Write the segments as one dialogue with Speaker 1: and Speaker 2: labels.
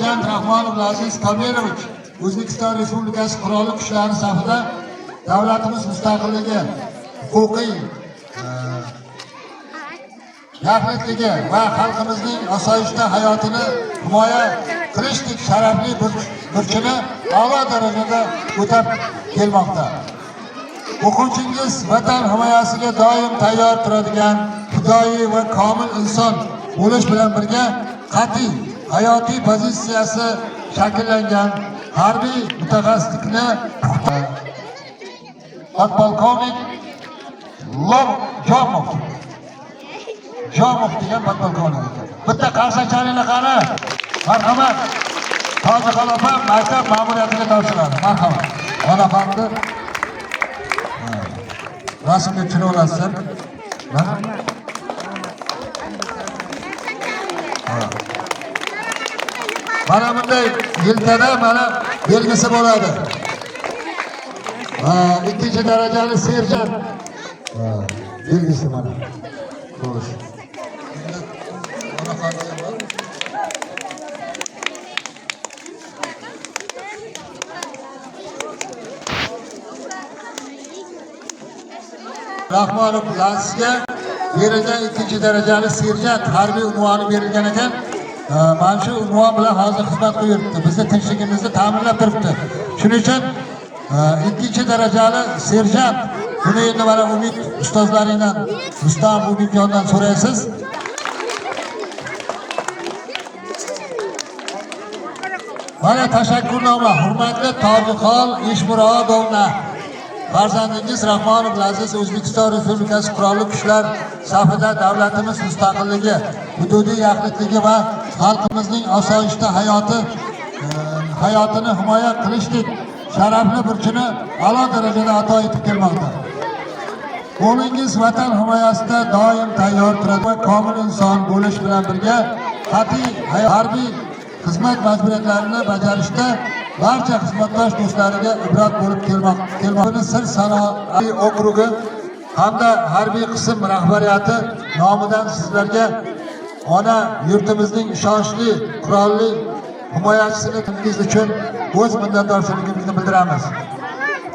Speaker 1: Serjant Rahmonov Aziz Kamilovich O'zbekiston Respublikasi Qurolli Kuchlari safida davlatimiz mustaqilligi, huquqiy yaxlitligi va xalqimizning osoyishta hayotini himoya qilishdek sharafli burchini a'lo darajada o'tab kelmoqda. O'quvchingiz vatan himoyasiga doim tayyor turadigan fidoyi va komil inson bo'lish bilan birga qat'iy hayotiy pozitsiyasi shakllangan harbiy mutaxassislikni podpolkovnik Jomov degan podpolkovnik. Bitta qarsakchalikni qani. Marhamat. Toji Xalofa maktab ma'muriyatiga topshiradi. Marhamat. Onaxonni rasmga tushirib olasizlar. Mana bunday yelkada mana belgisi bo'ladi. Ikkinchi darajali serjant belgisi mana. Xo'sh. Rahmonov Lazizga berilgan ikkinchi darajali serjant harbiy unvoni berilgan ekan. Mana shu unvon bilan hozir xizmat qilib yuribdi. Bizni tinchligimizni ta'minlab turibdi. Shuning uchun ikkinchi darajali serjant buni endi mana Umid ustozlaringdan, Rustam Umidjondan so'raysiz. Mana tashakkurnoma, hurmatli Tojixon Eshmurodovna. Farzandingiz Rahmonov Aziz O'zbekiston Respublikasi Qurolli Kuchlar safida davlatimiz mustaqilligi, hududiy yaxlitligi va xalqimizning osoyishta hayotini himoya qilishdek sharafli burchini a'lo darajada ato etib kelmoqda. O'g'lingiz vatan himoyasida doim tayyor turadi va komil inson bo'lish bilan birga qat'iy harbiy xizmat majburiyatlarini bajarishda barcha xizmatdosh do'stlariga ibrat bo'lib kelmoqda. Sir sanoat okrugi hamda harbiy qism rahbariyati nomidan sizlarga ona yurtimizning ishonchli qurolli himoyachisingiz uchun o'z minnatdorchiligimizni bildiramiz.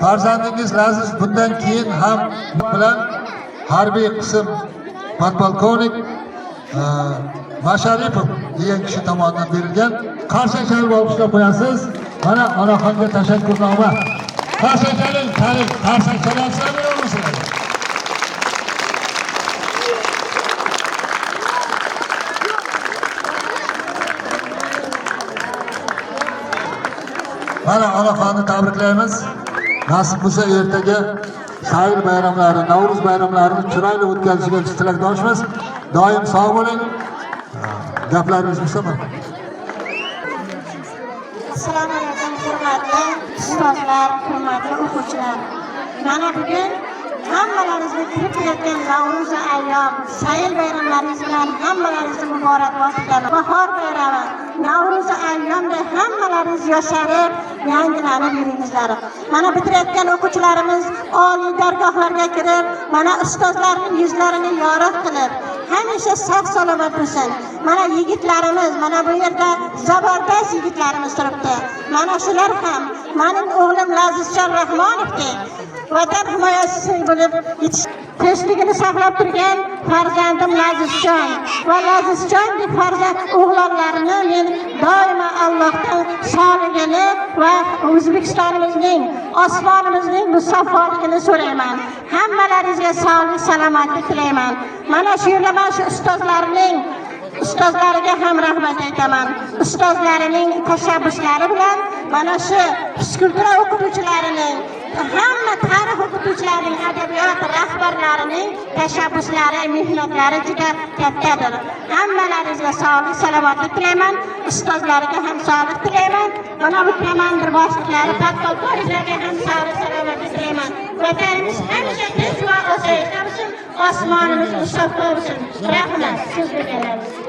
Speaker 1: Farzandingiz Aziz bundan keyin ham bilan harbiy qism podpolkovnik Masharipov degan kishi tomonidan berilgan qarsakchalik olqishlab qo'yasiz. Mana onaxonga tashakkurnoma. Qarsakchalik, qarsakchalar sabirmisizlar? Mana onaxonni tabriklaymiz. Nasib bo'lsa ertaga sayil bayramlari, Navro'z bayramlarini chiroyli o'tkazishiga tilakdoshmiz. Doim sog' bo'ling. Gaplaringiz bo'lsa mana.
Speaker 2: Assalomu alaykum hurmatli ustozlar, hurmatli o'quvchilar. Mana bugun hammalaringizni kirib kelayotgan Navro'z ayyom, sayil bayramlaringiz bilan hammalaringizni muborakbod etaman. Bahor bayrami, Navro'z ayyomda hammalaringiz yosharib, yangilanib yuringizlar. Mana bitirayotgan o'quvchilarimiz oliy dargohlarga kirib, mana ustozlarning yuzlarini yorug' qilib, hamisha sog' salomat bo'lsin. Mana yigitlarimiz, mana bu yerda zabardast yigitlarimiz turibdi. Mana shular ham mening o'g'lim Lazizjon Rahmonovdek vatan himoyachisi bo'lib tinchligini saqlab turgan farzandim Lazizjon va Lazizjondek farzand o'g'lonlarini men doimo Allohdan sog'ligini va O'zbekistonimizning, osmonimizning musaffoligini so'rayman. Hammalaringizga sog'lik, salomatlik tilayman. Mana shu yerda mana shu ustozlariga ham rahmat aytaman. Ustozlarining tashabbuslari bilan mana shu fizikultura o'qituvchilarining, hamma tarix o'qituvchilarining, adabiyot rahbarlarining tashabbuslari, mehnatlari juda kattadir. Hammalaringizga sog'lik, salomatlik tilayman. Ustozlariga ham sog'lik tilayman. Mana bu komandir boshliqlari, podpolkovniklarga ham sog'lik, salomatlik tilayman. Vatanimiz hamisha tinch va osoyishta bo'lsin, osmonimiz musaffo bo'lsin. Rahmat, siz berganlaringiz.